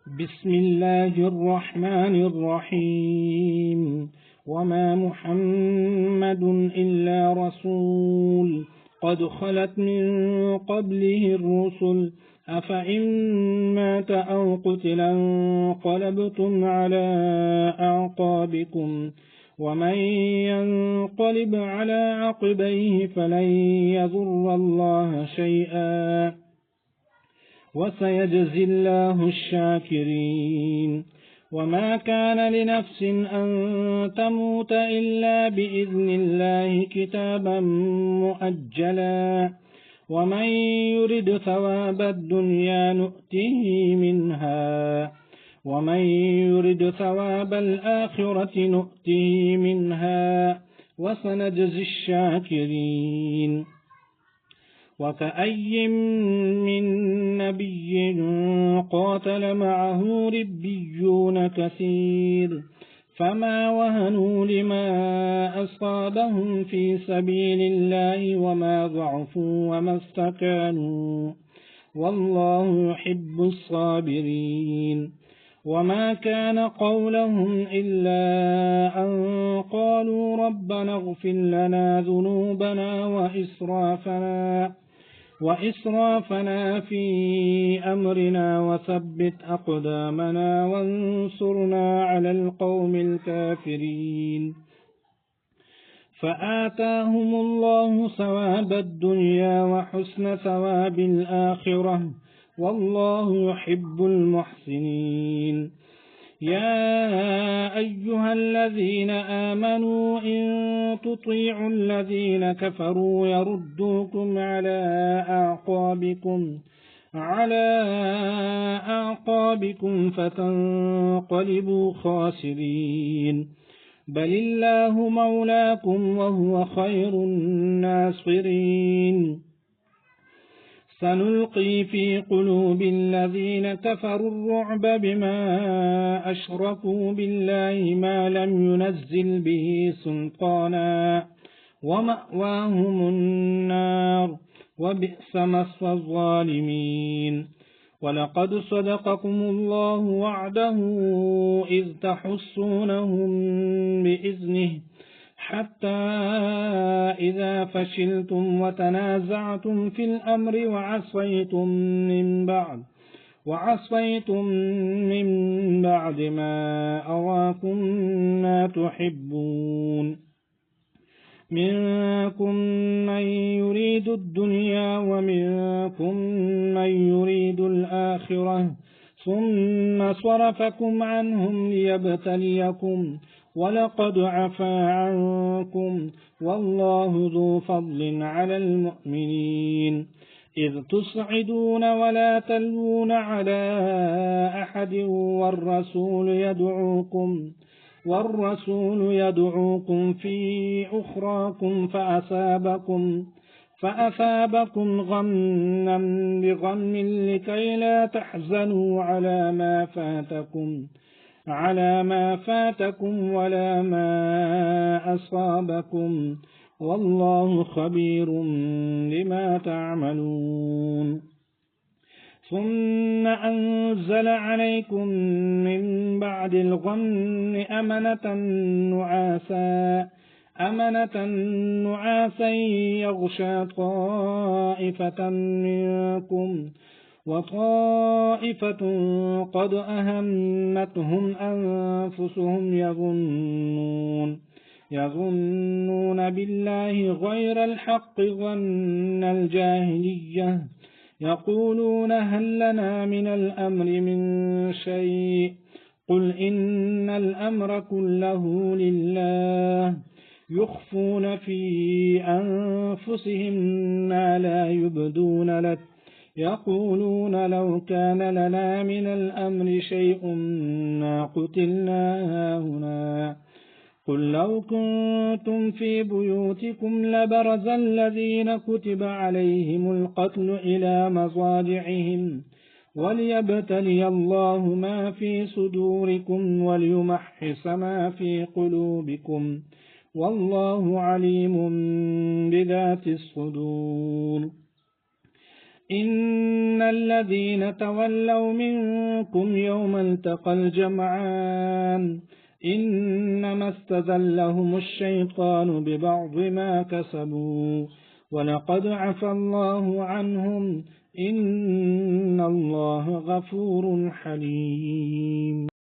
بسم الله الرحمن الرحيم. وما محمد إلا رسول قد خلت من قبله الرسل أفإن مات أو قتل انقلبتم على أعقابكم ومن ينقلب على عقبيه فلن يضر الله شيئا وسيجزي الله الشاكرين. وما كان لنفس أن تموت إلا بإذن الله كتابا مؤجلا ومن يرد ثواب الدنيا نؤته منها ومن يرد ثواب الآخرة نؤته منها وسنجزي الشاكرين. وكأي من نبي قاتل معه ربيون كثير فما وهنوا لما أصابهم في سبيل الله وما ضعفوا وما استكانوا والله يحب الصابرين. وما كان قولهم إلا أن قالوا ربنا اغفر لنا ذنوبنا وإسرافنا في أمرنا وثبت أقدامنا وانصرنا على القوم الكافرين. فآتاهم الله ثواب الدنيا وحسن ثواب الآخرة والله يحب المحسنين. يا أيها الذين آمنوا إن تطيعوا الذين كفروا يردوكم على أعقابكم فتنقلبوا خاسرين. بل الله مولاكم وهو خير الناصرين. سنلقي في قلوب الذين كفروا الرعب بما أشركوا بالله ما لم ينزل به سلطانا ومأواهم النار وبئس مثوى الظالمين. ولقد صدقكم الله وعده إذ تحسونهم بإذنه حتى إذا فشلتم وتنازعتم في الأمر وعصيتم من بعد ما أراكم ما تحبون منكم من يريد الدنيا ومنكم من يريد الآخرة ثم صرفكم عنهم ليبتليكم ولقد عفا عنكم والله ذو فضل على المؤمنين. إذ تصعدون ولا تلوون على أحد والرسول يدعوكم في أخراكم فأثابكم غما بغم لكي لا تحزنوا على ما فاتكم ولا ما أصابكم والله خبير بما تعملون. ثم أنزل عليكم من بعد الغم أمنة نعاسا يغشى طائفة منكم وطائفة قد أهمتهم أنفسهم يظنون بالله غير الحق ظن الجاهلية يقولون هل لنا من الأمر من شيء قل إن الأمر كله لله يخفون في أنفسهم ما لا يبدون لك يقولون لو كان لنا من الأمر شيء ما قتلنا هاهنا قل لو كنتم في بيوتكم لبرز الذين كتب عليهم القتل إلى مضاجعهم وليبتلي الله ما في صدوركم وليمحص ما في قلوبكم والله عليم بذات الصدور. إن الذين تولوا منكم يوم التقى الجمعان إنما استزلهم الشيطان ببعض ما كسبوا ولقد عفى الله عنهم إن الله غفور حليم.